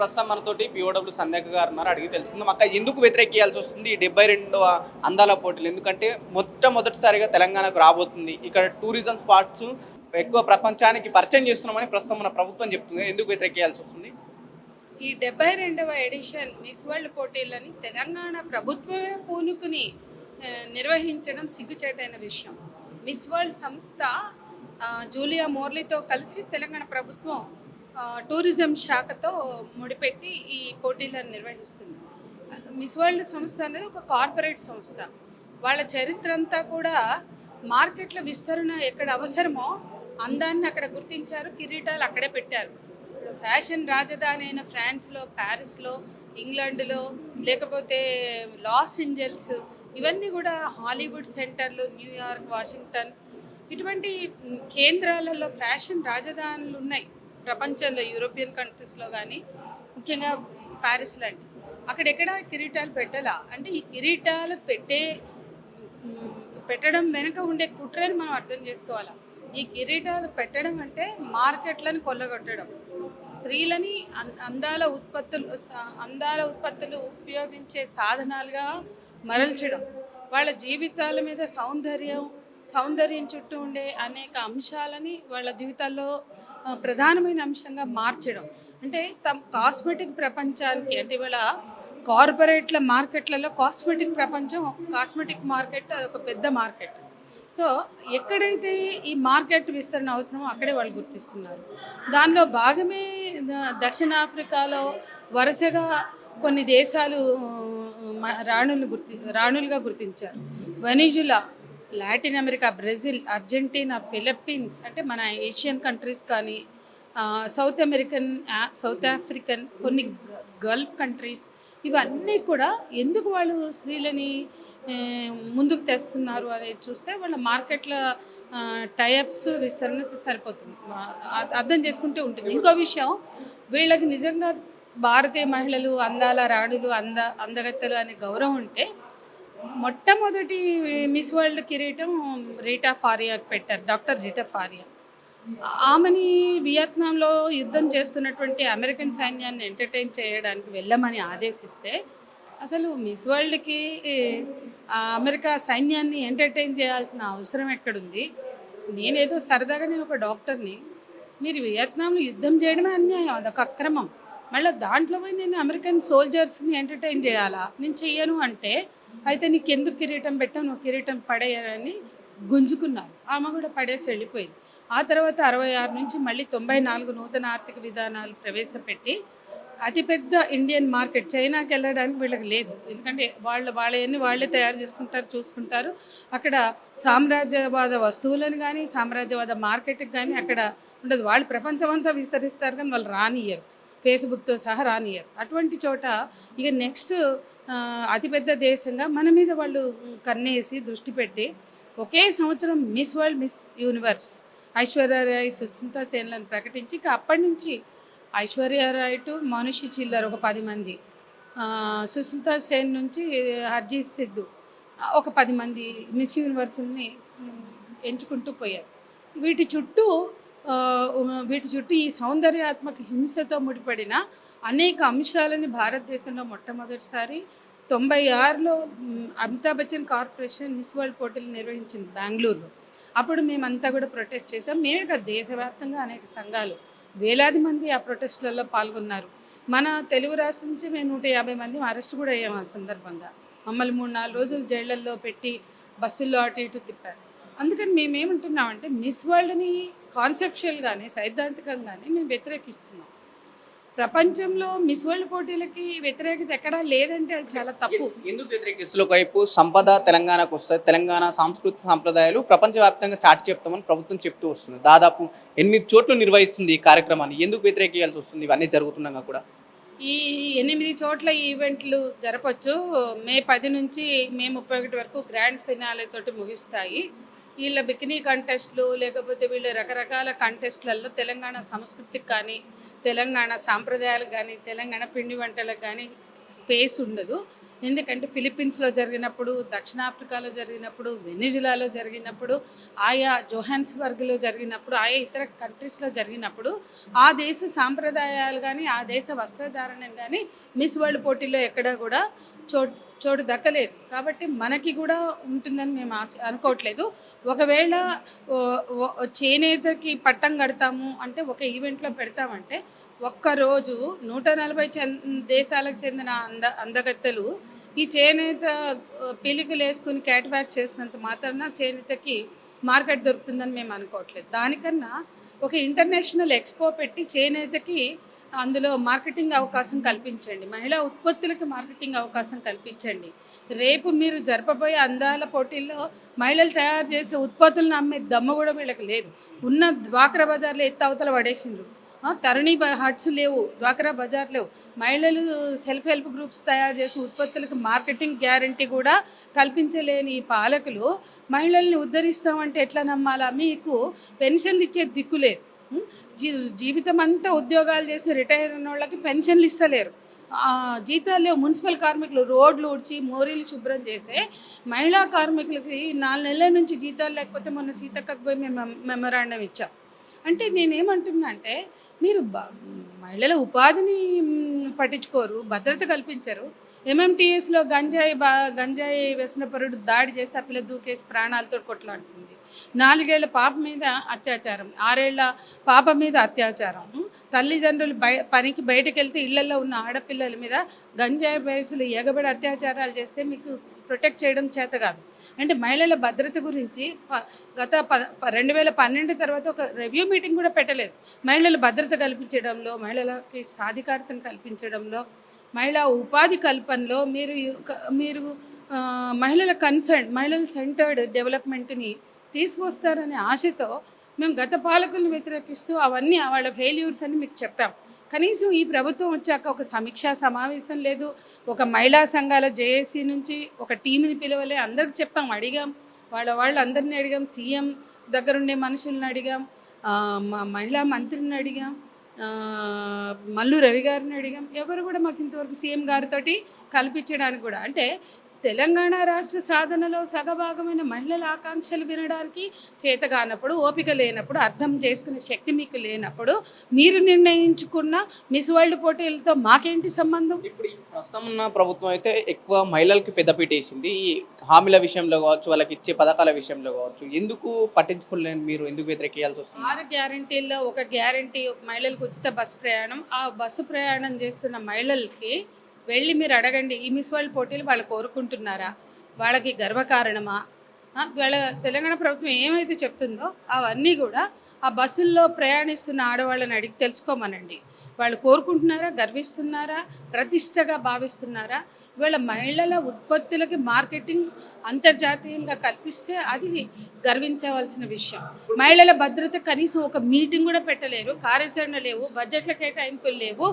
ప్రస్తుతం మనతోటి పిఓడబ్ల్యూ సంధ్యక గారు ఉన్నారు. అడిగి తెలుసుకుందాం. అక్క ఎందుకు వ్యతిరేకించాల్సి వస్తుంది ఈ 72వ అందాల పోటీలు? ఎందుకంటే మొట్టమొదటిసారిగా తెలంగాణకు రాబోతుంది. ఇక్కడ టూరిజం స్పాట్స్ ఎక్కువ ప్రపంచానికి పరిచయం చేస్తున్నామని ప్రస్తుతం మన ప్రభుత్వం చెప్తుంది. ఎందుకు వ్యతిరేకించాల్సి వస్తుంది? ఈ 72వ ఎడిషన్ మిస్ వరల్డ్ పోటీలని తెలంగాణ ప్రభుత్వమే పూనుకుని నిర్వహించడం సిగ్గుచేటైన విషయం. మిస్ వరల్డ్ సంస్థ జూలియా మోర్లీతో కలిసి తెలంగాణ ప్రభుత్వం టూరిజం శాఖతో ముడిపెట్టి ఈ పోటీలను నిర్వహిస్తుంది. మిస్ వరల్డ్ సంస్థ అనేది ఒక కార్పొరేట్ సంస్థ. వాళ్ళ చరిత్ర అంతా కూడా మార్కెట్ల విస్తరణ ఎక్కడ అవసరమో అందాన్ని అక్కడ గుర్తించారు, కిరీటాలు అక్కడే పెట్టారు. ఇప్పుడు ఫ్యాషన్ రాజధాని అయిన ఫ్రాన్స్లో, ప్యారిస్లో, ఇంగ్లాండ్లో, లేకపోతే లాస్ ఏంజల్స్, ఇవన్నీ కూడా హాలీవుడ్ సెంటర్లు, న్యూయార్క్, వాషింగ్టన్, ఇటువంటి కేంద్రాలలో ఫ్యాషన్ రాజధానులు ఉన్నాయి ప్రపంచంలో. యూరోపియన్ కంట్రీస్లో కానీ ముఖ్యంగా ప్యారిస్ లాంటి అక్కడెక్కడ కిరీటాలు పెట్టాలా అంటే ఈ కిరీటాలు పెట్టడం వెనుక ఉండే కుట్రని మనం అర్థం చేసుకోవాలా. ఈ కిరీటాలు పెట్టడం అంటే మార్కెట్లను కొల్లగొట్టడం, స్త్రీలని అందాల ఉత్పత్తులు ఉపయోగించే సాధనాలుగా మరల్చడం, వాళ్ళ జీవితాల మీద సౌందర్యం చుట్టూ ఉండే అనేక అంశాలని వాళ్ళ జీవితాల్లో ప్రధానమైన అంశంగా మార్చడం. అంటే కాస్మెటిక్ ప్రపంచానికి, అంటే ఇవాళ కార్పొరేట్ల మార్కెట్లలో కాస్మెటిక్ మార్కెట్ అదొక పెద్ద మార్కెట్. సో ఎక్కడైతే ఈ మార్కెట్ విస్తరణ అవసరమో అక్కడే వాళ్ళు గుర్తిస్తున్నారు. దానిలో భాగమే దక్షిణాఫ్రికాలో వరుసగా కొన్ని దేశాలు రాణులుగా గుర్తించారు. Venezuela, Latin America, Brazil, Argentina, Philippines, అంటే మన ఏషియన్ కంట్రీస్ కానీ, సౌత్ ఆఫ్రికన్, కొన్ని గల్ఫ్ కంట్రీస్, ఇవన్నీ కూడా ఎందుకు వాళ్ళు స్త్రీలని ముందుకు తెస్తున్నారు అనేది చూస్తే వాళ్ళ మార్కెట్ల టైఅప్స్ విస్తరణ సరిపోతుంది, అర్థం చేసుకుంటే ఉంటుంది. ఇంకో విషయం, వీళ్ళకి నిజంగా భారతీయ మహిళలు అందాల రాణులు, అందగత్తెలు అనే గౌరవం ఉంటే మొట్టమొదటి మిస్ వరల్డ్ కిరీటం రీటా ఫారియాకి పెట్టారు, డాక్టర్ రీటా ఫారియా. ఆమెని వియత్నాంలో యుద్ధం చేస్తున్నటువంటి అమెరికన్ సైన్యాన్ని ఎంటర్టైన్ చేయడానికి వెళ్ళమని ఆదేశిస్తే అసలు మిస్ వరల్డ్కి అమెరికా సైన్యాన్ని ఎంటర్టైన్ చేయాల్సిన అవసరం ఎక్కడుంది? నేనేదో సరదాగా నేను ఒక డాక్టర్ని, మీరు వియత్నాంలో యుద్ధం చేయడమే అన్యాయం, అదొక అక్రమం. మళ్ళీ దాంట్లో పోయి నేను అమెరికన్ సోల్జర్స్ని ఎంటర్టైన్ చేయాలా? నేను చెయ్యను అంటే, అయితే నీకు ఎందుకు కిరీటం పెట్టావు, నువ్వు కిరీటం పడేయాలని గుంజుకున్నారు. ఆమె కూడా పడేసి వెళ్ళిపోయింది. ఆ తర్వాత 66 నుంచి మళ్ళీ 94 నూతన ఆర్థిక విధానాలు ప్రవేశపెట్టి అతిపెద్ద ఇండియన్ మార్కెట్ చైనాకి వెళ్ళడానికి వీళ్ళకి లేదు. ఎందుకంటే వాళ్ళని వాళ్ళే తయారు చేసుకుంటారు, చూసుకుంటారు. అక్కడ సామ్రాజ్యవాద వస్తువులను కానీ సామ్రాజ్యవాద మార్కెట్కి కానీ అక్కడ ఉండదు. వాళ్ళు ప్రపంచమంతా విస్తరిస్తారు కానీ వాళ్ళు రానియరు, ఫేస్బుక్తో సహా రానియరు. అటువంటి చోట ఇక నెక్స్ట్ అతిపెద్ద దేశంగా మన మీద వాళ్ళు కన్నేసి దృష్టి పెట్టి ఒకే సంవత్సరం miss world, miss universe Aishwarya Rai, Sushmita సేన్లను ప్రకటించి ఇక అప్పటి నుంచి ఐశ్వర్యరాయ్ టు మనుషి చిల్లర్ ఒక 10 మంది, సుస్మితా సేన్ నుంచి హర్జీత్ సిద్ధు ఒక 10 మంది మిస్ యూనివర్స్ని ఎంచుకుంటూ పోయారు. వీటి చుట్టూ ఈ సౌందర్యాత్మక హింసతో ముడిపడిన అనేక అంశాలని భారతదేశంలో మొట్టమొదటిసారి 96లో Amitabh Bachchan Corporation Miss World పోటీలు నిర్వహించింది బెంగళూరులో. అప్పుడు మేమంతా కూడా ప్రొటెస్ట్ చేసాం. మేమే కాదు, దేశవ్యాప్తంగా అనేక సంఘాలు, వేలాది మంది ఆ ప్రొటెస్ట్లలో పాల్గొన్నారు. మన తెలుగు రాష్ట్రం నుంచి మేము 150 మంది అరెస్ట్ కూడా అయ్యాము. ఆ సందర్భంగా మమ్మల్ని 3-4 రోజులు జైళ్ళల్లో పెట్టి బస్సుల్లో అటు ఇటు తిప్పారు. అందుకని మేమేమంటున్నామంటే మిస్ వరల్డ్ని కాన్సెప్షువల్గానే, సైద్ధాంతికంగానే మేము వ్యతిరేకిస్తున్నాం. ప్రపంచంలో మిస్ వరల్డ్ పోటీలకి వ్యతిరేకత ఎక్కడా లేదంటే అది చాలా తప్పు. ఎందుకు వ్యతిరేకిస్తున్న వైపు సంపద తెలంగాణకు వస్తుంది, తెలంగాణ సాంస్కృతిక సంప్రదాయాలు ప్రపంచవ్యాప్తంగా చాటి చెప్తామని ప్రభుత్వం చెప్తూ వస్తుంది. దాదాపు 8 చోట్ల నిర్వహిస్తుంది ఈ కార్యక్రమాన్ని. ఎందుకు వ్యతిరేకించాల్సి వస్తుంది ఇవన్నీ జరుగుతున్నాగా కూడా? ఈ 8 చోట్ల ఈవెంట్లు జరపచ్చు. మే 10 నుంచి మే 31 వరకు గ్రాండ్ ఫినాలే తోటి ముగిస్తాయి. వీళ్ళ బికినీ కంటెస్ట్లు, లేకపోతే వీళ్ళ రకరకాల కంటెస్ట్లలో తెలంగాణ సంస్కృతికి కానీ, తెలంగాణ సాంప్రదాయాలకు కానీ, తెలంగాణ పిండి వంటలకు కానీ స్పేస్ ఉండదు. ఎందుకంటే ఫిలిప్పీన్స్లో జరిగినప్పుడు, దక్షిణాఫ్రికాలో జరిగినప్పుడు, వెనిజులాలో జరిగినప్పుడు, ఆయా జోహాన్స్బర్గ్లో జరిగినప్పుడు, ఆయా ఇతర కంట్రీస్లో జరిగినప్పుడు ఆ దేశ సాంప్రదాయాలు కానీ ఆ దేశ వస్త్రధారణ కానీ మిస్ వరల్డ్ పోటీల్లో ఎక్కడా కూడా చోటు దక్కలేదు. కాబట్టి మనకి కూడా ఉంటుందని మేము అనుకోవట్లేదు. ఒకవేళ చేనేతకి పట్టం కడతాము అంటే ఒక ఈవెంట్లో పెడతామంటే ఒక్కరోజు 140 దేశాలకు చెందిన అందగత్తెలు ఈ చేనేత పీలికలు వేసుకుని క్యాట్వాక్ చేసినంత మాత్రాన చేనేతకి మార్కెట్ దొరుకుతుందని మేము అనుకోవట్లేదు. దానికన్నా ఒక ఇంటర్నేషనల్ ఎక్స్పో పెట్టి చేనేతకి అందులో మార్కెటింగ్ అవకాశం కల్పించండి, మహిళా ఉత్పత్తులకు మార్కెటింగ్ అవకాశం కల్పించండి. రేపు మీరు జరపబోయే అందాల పోటీల్లో మహిళలు తయారు చేసే ఉత్పత్తులను అమ్మే దమ్ము కూడా వీళ్ళకి లేదు. ఉన్న డ్వాక్రా బజార్లో ఎత్తి అవతల పడేసిండ్రు. తరుణి హట్స్ లేవు, డ్వాక్రా బజార్ లేవు. మహిళలు సెల్ఫ్ హెల్ప్ గ్రూప్స్ తయారు చేసిన ఉత్పత్తులకు మార్కెటింగ్ గ్యారంటీ కూడా కల్పించలేని ఈ పాలకులు మహిళల్ని ఉద్ధరిస్తామంటే ఎట్లా నమ్మాలా? మీకు పెన్షన్లు ఇచ్చే దిక్కు లేదు. జీవితం అంతా ఉద్యోగాలు చేసి రిటైర్ అయిన వాళ్ళకి పెన్షన్లు ఇస్తలేరు. జీతాలు లేవు. మున్సిపల్ కార్మికులు రోడ్లు ఊడ్చి మోరీలు శుభ్రం చేసే మహిళా కార్మికులకి 4 నెలల నుంచి జీతాలు లేకపోతే మొన్న సీతక్కకు పోయి మేము మెమరాండం ఇచ్చాం. అంటే నేనేమంటున్నా అంటే మీరు మహిళల ఉపాధిని పట్టించుకోరు, భద్రత కల్పించరు. ఎంఎంటీఎస్లో గంజాయి వ్యసనపరుడు దాడి చేస్తే ఆ పిల్ల దూకేసి ప్రాణాలతో కొట్లాడుతుంది. 4 ఏళ్ల పాప మీద అత్యాచారం, 6 ఏళ్ల పాప మీద అత్యాచారం. తల్లిదండ్రులు పనికి బయటకు వెళ్తే ఇళ్లలో ఉన్న ఆడపిల్లల మీద గంజాయి బయసులు ఎగబడి అత్యాచారాలు చేస్తే మీకు ప్రొటెక్ట్ చేయడం చేత కాదు. అంటే మహిళల భద్రత గురించి గత 2012 తర్వాత ఒక రివ్యూ మీటింగ్ కూడా పెట్టలేదు. మహిళల భద్రత కల్పించడంలో, మహిళలకి సాధికారతను కల్పించడంలో, మహిళా ఉపాధి కల్పనలో మీరు మహిళల సెంటర్డ్ డెవలప్మెంట్ని తీసుకొస్తారనే ఆశతో మేము గత పాలకులను వ్యతిరేకిస్తూ అవన్నీ వాళ్ళ ఫెయిల్యూర్స్ అని మీకు చెప్పాం. కనీసం ఈ ప్రభుత్వం వచ్చాక ఒక సమీక్షా సమావేశం లేదు. ఒక మహిళా సంఘాల జేఏసీ నుంచి ఒక టీంని పిలవలే. అందరికి చెప్పాం, అడిగాం, వాళ్ళందరినీ అడిగాం, సీఎం దగ్గరుండే మనుషులను అడిగాం, మహిళా మంత్రిని అడిగాం, మల్లు రవి గారిని అడిగాం. ఎవరు కూడా మాకు ఇంతవరకు సీఎం గారితో కల్పించడానికి కూడా, అంటే తెలంగాణ రాష్ట్ర సాధనలో సగభాగమైన మహిళల ఆకాంక్షలు వినడానికి చేతగానప్పుడు, ఓపిక లేనప్పుడు, అర్థం చేసుకునే శక్తి మీకు లేనప్పుడు మీరు నిర్ణయించుకున్న మిస్ వరల్డ్ పోటీలతో మాకేంటి సంబంధం? ఇప్పుడు ప్రస్తుతం ఉన్న ప్రభుత్వం అయితే ఎక్కువ మహిళలకి పెద్దపీట వేసింది. ఈ హామీల విషయంలో కావచ్చు, వాళ్ళకి ఇచ్చే పథకాల విషయంలో కావచ్చు. ఎందుకు పట్టించుకోలేని మీరు ఎందుకు వ్యతిరేకించాల్సి వస్తుంది? 6 గ్యారంటీల్లో ఒక గ్యారంటీ మహిళలకు ఉచిత బస్సు ప్రయాణం. ఆ బస్సు ప్రయాణం చేస్తున్న మహిళలకి వెళ్ళి మీరు అడగండి, ఈ మిస్ వరల్డ్ పోటీలు వాళ్ళు కోరుకుంటున్నారా? వాళ్ళకి గర్వకారణమా? వాళ్ళ తెలంగాణ ప్రభుత్వం ఏమైతే చెప్తుందో అవన్నీ కూడా ఆ బస్సుల్లో ప్రయాణిస్తున్న ఆడవాళ్ళని అడిగి తెలుసుకోమనండి. వాళ్ళు కోరుకుంటున్నారా, గర్విస్తున్నారా, ప్రతిష్టగా భావిస్తున్నారా? వీళ్ళ మహిళల ఉత్పత్తులకి మార్కెటింగ్ అంతర్జాతీయంగా కల్పిస్తే అది గర్వించవలసిన విషయం. మహిళల భద్రత కనీసం ఒక మీటింగ్ కూడా పెట్టలేరు, కార్యాచరణ లేవు, బడ్జెట్ల కేటాయింపులు లేవు,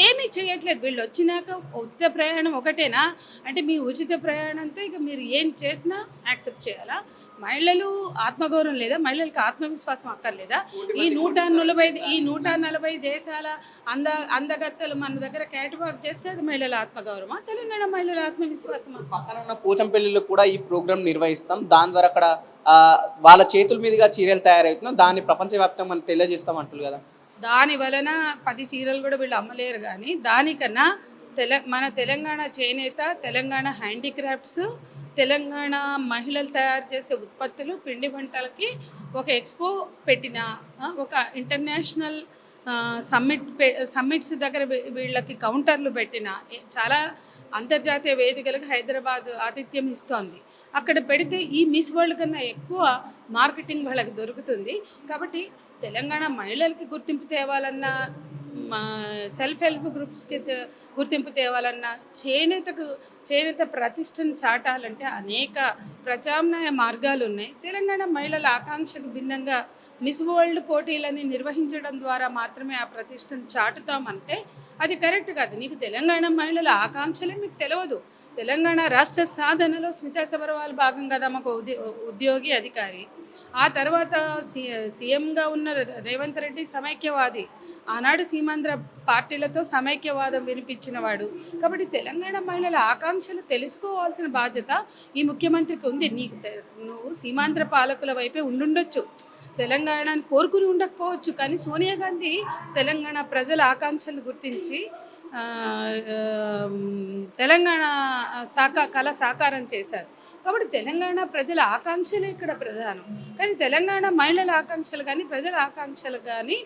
ఏమీ చేయట్లేదు. వీళ్ళు వచ్చినాక ఉచిత ప్రయాణం ఒకటేనా అంటే మీ ఉచిత ప్రయాణంతో ఇక మీరు ఏం చేసినా యాక్సెప్ట్ చేయాలా? మహిళలు ఆత్మగౌరవం లేదా? మహిళలకు ఆత్మవిశ్వాసం అక్కర్లేదా? ఈ 140 దేశాల అందగత్తెలు మన దగ్గర క్యాటవాక్ చేస్తే అది మహిళల ఆత్మగౌరవమా? తెలంగాణ మహిళల ఆత్మవిశ్వాసమా? పక్కన ఉన్న పోచంపల్లిలో కూడా ఈ ప్రోగ్రామ్ నిర్వహిస్తాం. దాని ద్వారా అక్కడ వాళ్ళ చేతుల మీదుగా చీరలు తయారవుతున్నాం, దాన్ని ప్రపంచవ్యాప్తంగా మనం తెలియజేస్తాం అంటారు కదా. దాని వలన 10 చీరలు కూడా వీళ్ళు అమ్మలేరు. కానీ దానికన్నా మన తెలంగాణ చేనేత, తెలంగాణ హ్యాండీక్రాఫ్ట్స్, తెలంగాణ మహిళలు తయారు చేసే ఉత్పత్తులు, పిండి వంటలకి ఒక ఎక్స్పో పెట్టిన, ఒక ఇంటర్నేషనల్ సమ్మిట్స్ దగ్గర వీళ్ళకి కౌంటర్లు పెట్టిన, చాలా అంతర్జాతీయ వేదికలకు హైదరాబాద్ ఆతిథ్యం ఇస్తోంది. అక్కడ పెడితే ఈ మిస్ వరల్డ్ కన్నా ఎక్కువ మార్కెటింగ్ వాళ్ళకి దొరుకుతుంది. కాబట్టి తెలంగాణ మహిళలకి గుర్తింపు తేవాలన్నా, సెల్ఫ్ హెల్ప్ గ్రూప్స్కి గుర్తింపు తేవాలన్నా, చేనేత ప్రతిష్టను చాటాలంటే అనేక ప్రత్యామ్నాయ మార్గాలు ఉన్నాయి. తెలంగాణ మహిళల ఆకాంక్షకు భిన్నంగా మిస్ వరల్డ్ పోటీలని నిర్వహించడం ద్వారా మాత్రమే ఆ ప్రతిష్టను చాటుతామంటే అది కరెక్ట్ కాదు. నీకు తెలంగాణ మహిళల ఆకాంక్షలే మీకు తెలియదు. తెలంగాణ రాష్ట్ర సాధనలో స్మితా సబర్వాల్ భాగం కదా, మాకు ఉద్యోగి అధికారి. ఆ తర్వాత సీఎంగా ఉన్న రేవంత్ రెడ్డి సమైక్యవాది, ఆనాడు సీమాంధ్ర పార్టీలతో సమైక్యవాదం వినిపించినవాడు. కాబట్టి తెలంగాణ మహిళల ఆకాంక్షలు తెలుసుకోవాల్సిన బాధ్యత ఈ ముఖ్యమంత్రికి ఉంది. నువ్వు సీమాంధ్ర పాలకుల వైపే ఉండుండొచ్చు, తెలంగాణను కోరుకుని ఉండకపోవచ్చు, కానీ సోనియా గాంధీ తెలంగాణ ప్రజల ఆకాంక్షలు గుర్తించి తెలంగాణ కళ సాకారం చేశారు. కాబట్టి తెలంగాణ ప్రజల ఆకాంక్షలే ఇక్కడ ప్రధానం. కానీ తెలంగాణ మహిళల ఆకాంక్షలు కానీ ప్రజల ఆకాంక్షలు కానీ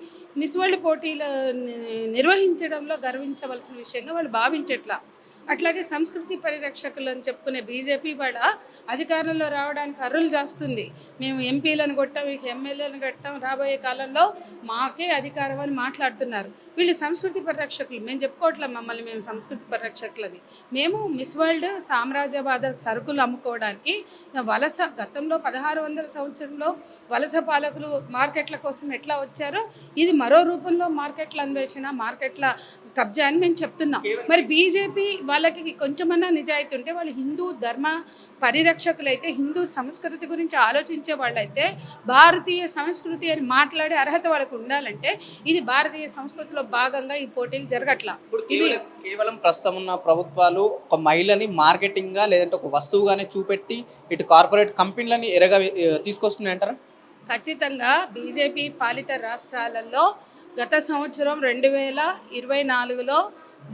మిస్ వరల్డ్ పోటీలు నిర్వహించడంలో గర్వించవలసిన విషయంగా వాళ్ళు భావించట్లా. అట్లాగే సంస్కృతి పరిరక్షకులు అని చెప్పుకునే బీజేపీ కూడా అధికారంలో రావడానికి అర్రులు చేస్తుంది. మేము ఎంపీలను కొట్టాం, ఎమ్మెల్యేలను కొట్టాం, రాబోయే కాలంలో మాకే అధికారం అని మాట్లాడుతున్నారు. వీళ్ళు సంస్కృతి పరిరక్షకులు. మేము చెప్పుకోవట్లేదు మమ్మల్ని మేము సంస్కృతి పరిరక్షకులని. మేము మిస్ వరల్డ్ సామ్రాజ్యవాద సరుకులు అమ్ముకోవడానికి గతంలో 1600 సంవత్సరంలో వలస పాలకులు మార్కెట్ల కోసం ఎట్లా వచ్చారో ఇది మరో రూపంలో మార్కెట్ల అన్వేషణ, మార్కెట్ల కబ్జా అని మేము చెప్తున్నాం. మరి బీజేపీ వాళ్ళకి కొంచెమన్నా నిజాయితీ ఉంటే, వాళ్ళు హిందూ ధర్మ పరిరక్షకులైతే, హిందూ సంస్కృతి గురించి ఆలోచించే వాళ్ళైతే, భారతీయ సంస్కృతి అని మాట్లాడే అర్హత వాళ్ళకు ఉండాలంటే ఇది భారతీయ సంస్కృతిలో భాగంగా ఈ పోటీలు జరగట్లా. ఇది కేవలం ప్రస్తుతం ఉన్న ప్రభుత్వాలు ఒక మహిళని మార్కెటింగ్గా లేదంటే ఒక వస్తువుగానే చూపెట్టి ఇటు కార్పొరేట్ కంపెనీలని తీసుకొస్తున్నాయంటారా? ఖచ్చితంగా బీజేపీ పాలిత రాష్ట్రాలలో గత సంవత్సరం 2024లో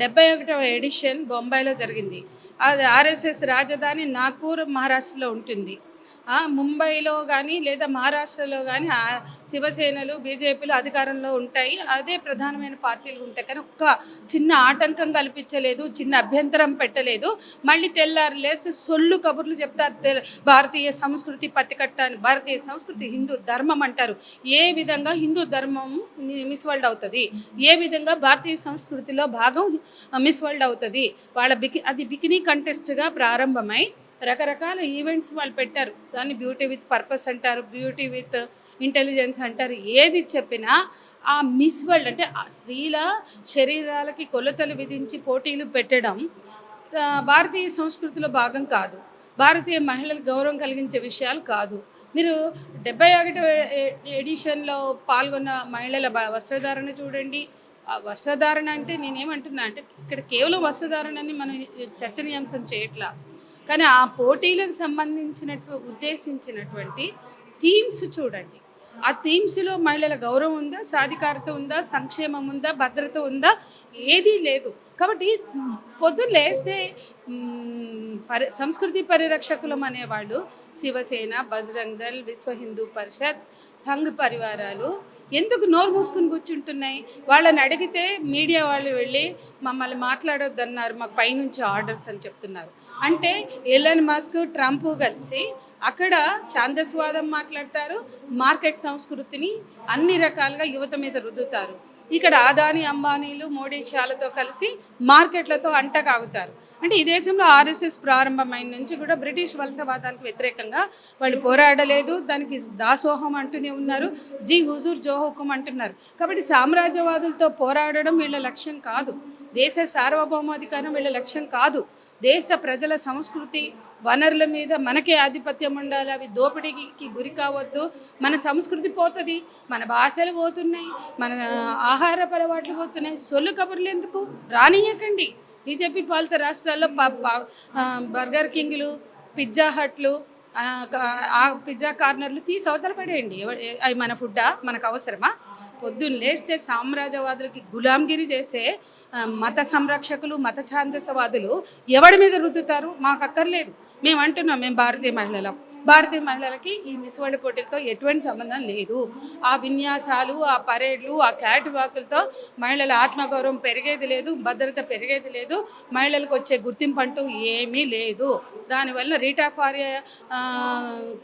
71వ ఎడిషన్ బొంబాయిలో జరిగింది. అది ఆర్ఎస్ఎస్ రాజధాని నాగ్పూర్ మహారాష్ట్రలో ఉంటుంది. ముంబైలో కానీ లేదా మహారాష్ట్రలో కానీ శివసేనలు బీజేపీలు అధికారంలో ఉంటాయి, అదే ప్రధానమైన పార్టీలు ఉంటాయి. కానీ ఒక్క చిన్న ఆటంకం కల్పించలేదు, చిన్న అభ్యంతరం పెట్టలేదు. మళ్ళీ తెల్లారు లేస్తే సొల్లు కబుర్లు చెప్తారు. భారతీయ సంస్కృతి పత్తికట్ట అని, భారతీయ సంస్కృతి హిందూ ధర్మం అంటారు. ఏ విధంగా హిందూ ధర్మం మిస్ వరల్డ్ అవుతుంది, ఏ విధంగా భారతీయ సంస్కృతిలో భాగం మిస్ వరల్డ్ అవుతుంది? అది బికినీ కంటెస్ట్గా ప్రారంభమై రకరకాల ఈవెంట్స్ వాళ్ళు పెట్టారు. దాన్ని బ్యూటీ విత్ పర్పస్ అంటారు, బ్యూటీ విత్ ఇంటెలిజెన్స్ అంటారు. ఏది చెప్పినా ఆ మిస్ వరల్డ్ అంటే ఆ స్త్రీల శరీరాలకి కొలతలు విధించి పోటీలు పెట్టడం భారతీయ సంస్కృతిలో భాగం కాదు, భారతీయ మహిళలకు గౌరవం కలిగించే విషయాలు కాదు. మీరు 71వ ఎడిషన్లో పాల్గొన్న మహిళల వస్త్రధారణ చూడండి. వస్త్రధారణ అంటే నేనేమంటున్నా అంటే ఇక్కడ కేవలం వస్త్రధారణని మనం చర్చనీయాంశం చేయట్లా, కానీ ఆ పోటీలకు ఉద్దేశించినటువంటి థీమ్స్ చూడండి. ఆ థీమ్స్లో మహిళల గౌరవం ఉందా, సాధికారత ఉందా, సంక్షేమం ఉందా, భద్రత ఉందా? ఏదీ లేదు. కాబట్టి పొద్దున్న లేస్తే సంస్కృతి పరిరక్షకులం అనేవాళ్ళు శివసేన, బజరంగ్ దళ్, విశ్వ హిందూ పరిషత్, సంఘ్ పరివారాలు ఎందుకు నోరు మూసుకుని కూర్చుంటున్నాయి? వాళ్ళని అడిగితే మీడియా వాళ్ళు వెళ్ళి మమ్మల్ని మాట్లాడొద్దన్నారు, మాకు పైనుంచి ఆర్డర్స్ అని చెప్తున్నారు. అంటే ఎలన్ మస్క్, ట్రంప్ కలిసి అక్కడ ఛాందస్వాదం మాట్లాడతారు, మార్కెట్ సంస్కృతిని అన్ని రకాలుగా యువత మీద రుద్దుతారు. ఇక్కడ అదానీ, అంబానీలు, మోడీ షాలతో కలిసి మార్కెట్లతో అంటకాగుతారు. అంటే ఈ దేశంలో ఆర్ఎస్ఎస్ ప్రారంభమైన నుంచి కూడా బ్రిటిష్ వలసవాదానికి వ్యతిరేకంగా వాళ్ళు పోరాడలేదు, దానికి దాసోహం అంటూనే ఉన్నారు, జీ హుజూర్ జో హుకుం అంటున్నారు. కాబట్టి సామ్రాజ్యవాదులతో పోరాడడం వీళ్ళ లక్ష్యం కాదు, దేశ సార్వభౌమాధికారం వీళ్ళ లక్ష్యం కాదు. దేశ ప్రజల సంస్కృతి వనరుల మీద మనకే ఆధిపత్యం ఉండాలి, అవి దోపిడీకి గురి కావద్దు. మన సంస్కృతి పోతుంది, మన భాషలు పోతున్నాయి, మన ఆహారపు అలవాట్లు పోతున్నాయి. సొల్లు కబుర్లు ఎందుకు రానియకండి. బీజేపీ పాలిత రాష్ట్రాల్లో బర్గర్ కింగ్లు, పిజ్జా హట్లు, పిజ్జా కార్నర్లు తీసి అవతల పడేయండి. అవి మన ఫుడ్డా? మనకు అవసరమా? పొద్దున్న లేస్తే సామ్రాజ్యవాదులకి గులాంగిరి చేసే మత సంరక్షకులు, మత ఛాందసవాదులు ఎవడి మీద రుద్దుతారు? మాకు అక్కర్లేదు. మేము అంటున్నాం, మేము భారతీయ మహిళలకి ఈ మిస్ వరల్డ్ పోటీలతో ఎటువంటి సంబంధం లేదు. ఆ విన్యాసాలు, ఆ పరేడ్లు, ఆ క్యాట్ వాకులతో మహిళల ఆత్మగౌరవం పెరిగేది లేదు, భద్రత పెరిగేది లేదు, మహిళలకు వచ్చే గుర్తింపు అంటూ ఏమీ లేదు. దానివల్ల రీటా ఫారియా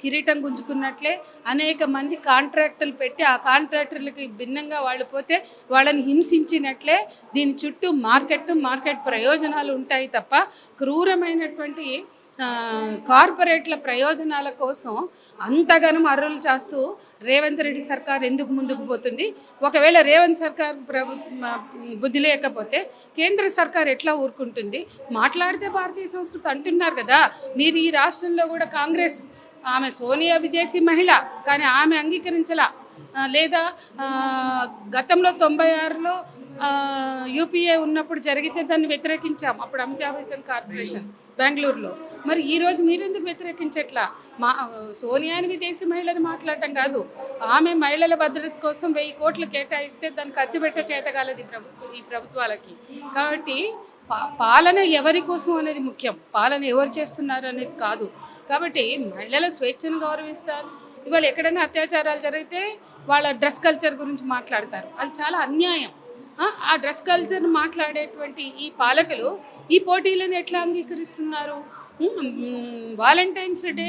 కిరీటం గుంజుకున్నట్లే అనేక మంది కాంట్రాక్టులు పెట్టి ఆ కాంట్రాక్టర్లకి భిన్నంగా వాళ్ళు పోతే వాళ్ళని హింసించినట్లే దీని చుట్టూ మార్కెట్ ప్రయోజనాలు ఉంటాయి తప్ప క్రూరమైనటువంటి కార్పొరేట్ల ప్రయోజనాల కోసం అంతగానం అర్రులు చేస్తూ రేవంత్ రెడ్డి సర్కార్ ఎందుకు ముందుకు పోతుంది? ఒకవేళ రేవంత్ సర్కార్ బుద్ధి లేకపోతే కేంద్ర సర్కార్ ఎట్లా ఊరుకుంటుంది? మాట్లాడితే భారతీయ సంస్కృతి అంటున్నారు కదా. మీరు ఈ రాష్ట్రంలో కూడా కాంగ్రెస్, ఆమె సోనియా విదేశీ మహిళ, కానీ ఆమె అంగీకరించలా. లేదా గతంలో 96లో యూపీఏ ఉన్నప్పుడు జరిగితే దాన్ని వ్యతిరేకించాం, అప్పుడు అమితాబ్ బచ్చన్ కార్పొరేషన్ బెంగళూరులో. మరి ఈరోజు మీరెందుకు వ్యతిరేకించట్లా? సోనియాని విదేశీ మహిళని మాట్లాడటం కాదు, ఆమె మహిళల భద్రత కోసం 1000 కోట్లు కేటాయిస్తే దాన్ని ఖర్చు పెట్టే చేతగాలది ఈ ప్రభుత్వాలకి. కాబట్టి పాలన ఎవరి కోసం అనేది ముఖ్యం, పాలన ఎవరు చేస్తున్నారు అనేది కాదు. కాబట్టి మహిళల స్వేచ్ఛను గౌరవిస్తారు. ఇవాళ ఎక్కడైనా అత్యాచారాలు జరిగితే వాళ్ళ డ్రెస్ కల్చర్ గురించి మాట్లాడతారు, అది చాలా అన్యాయం. ఆ డ్రెస్ కల్చర్ మాట్లాడేటువంటి ఈ పాలకులు ఈ పోటీలను ఎట్లా అంగీకరిస్తున్నారు? వాలంటైన్స్ డే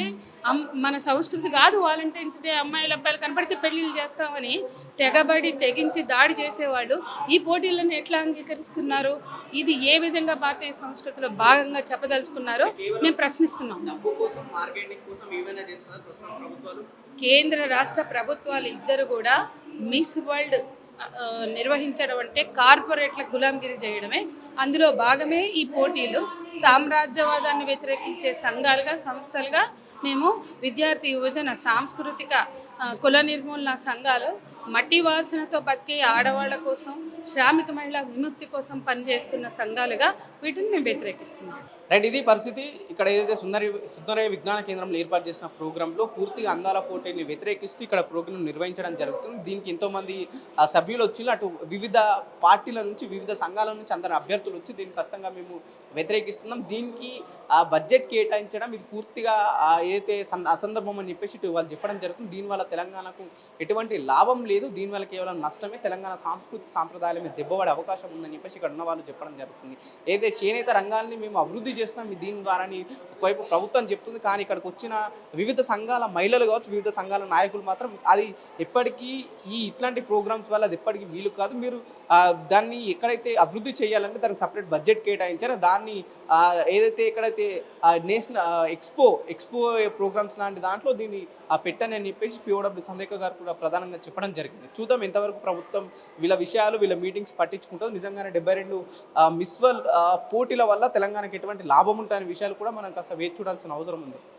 మన సంస్కృతి కాదు. వాలంటైన్స్ డే అమ్మాయిలు అబ్బాయిలు కనపడితే పెళ్ళిళ్ళు చేస్తామని తెగబడి తెగించి దాడి చేసేవాళ్ళు ఈ పోటీలను ఎట్లా అంగీకరిస్తున్నారు? ఇది ఏ విధంగా భారతీయ సంస్కృతిలో భాగంగా చెప్పదలుచుకున్నారో మేము ప్రశ్నిస్తున్నాం. కేంద్ర రాష్ట్ర ప్రభుత్వాలు ఇద్దరు కూడా మిస్ వరల్డ్ నిర్వహించడం అంటే కార్పొరేట్లకు గులాంగిరి చేయడమే. అందులో భాగమే ఈ పోటీలు. సామ్రాజ్యవాదాన్ని వ్యతిరేకించే సంఘాలుగా, సంస్థలుగా మేము విద్యార్థి యువజన సాంస్కృతిక కుల నిర్మూలన సంఘాలు మట్టి వాసనతో బతికే ఆడవాళ్ల కోసం, శ్రామిక మహిళా విముక్తి కోసం పనిచేస్తున్న సంఘాలుగా వీటిని మేము వ్యతిరేకిస్తున్నాం. రైట్, ఇది పరిస్థితి. ఇక్కడ ఏదైతే సుందరయ్య విజ్ఞాన కేంద్రంలో ఏర్పాటు చేసిన ప్రోగ్రాంలో పూర్తిగా అందాల పోటీని వ్యతిరేకిస్తూ ఇక్కడ ప్రోగ్రాం నిర్వహించడం జరుగుతుంది. దీనికి ఎంతోమంది సభ్యులు వచ్చి, అటు వివిధ పార్టీల నుంచి, వివిధ సంఘాల నుంచి అందరు అభ్యర్థులు వచ్చి దీనికి ఖచ్చితంగా మేము వ్యతిరేకిస్తున్నాం. దీనికి బడ్జెట్ కేటాయించడం ఇది పూర్తిగా ఏదైతే అసందర్భం అని చెప్పేసి ఇటు వాళ్ళు చెప్పడం జరుగుతుంది. దీనివల్ల తెలంగాణకు ఎటువంటి లాభం లేదు, దీనివల్ల కేవలం నష్టమే. తెలంగాణ సాంస్కృతిక సాంప్రదాయాల మీద దెబ్బపడే అవకాశం ఉందని చెప్పేసి ఇక్కడ ఉన్న వాళ్ళు చెప్పడం జరుగుతుంది. ఏదైతే చేనేత రంగాన్ని మేము అభివృద్ధి చేస్తాం దీని ద్వారా ఒకవైపు ప్రభుత్వం చెప్తుంది, కానీ ఇక్కడికి వచ్చిన వివిధ సంఘాల మహిళలు కావచ్చు, వివిధ సంఘాల నాయకులు మాత్రం అది ఎప్పటికీ ఇట్లాంటి ప్రోగ్రామ్స్ వల్ల అది ఎప్పటికీ వీలు కాదు. మీరు దాన్ని ఎక్కడైతే అభివృద్ధి చేయాలంటే దానికి సపరేట్ బడ్జెట్ కేటాయించారో దాన్ని ఏదైతే ఎక్కడైతే నేషనల్ ఎక్స్పో ప్రోగ్రామ్స్ లాంటి దాంట్లో దీన్ని పెట్టని అని చెప్పేసి పిఓడబ్ల్యూ సందేక గారు కూడా ప్రధానంగా చెప్పడం జరిగింది. చూద్దాం ఎంతవరకు ప్రభుత్వం వీళ్ళ విషయాలు, వీళ్ళ మీటింగ్స్ పట్టించుకుంటుంది. నిజంగానే 72 మిస్ వరల్డ్ పోటీల వల్ల తెలంగాణకి ఎటువంటి లాభం ఉంటాయనే విషయాలు కూడా మనం కాస్త వేచి చూడాల్సిన అవసరం ఉంది.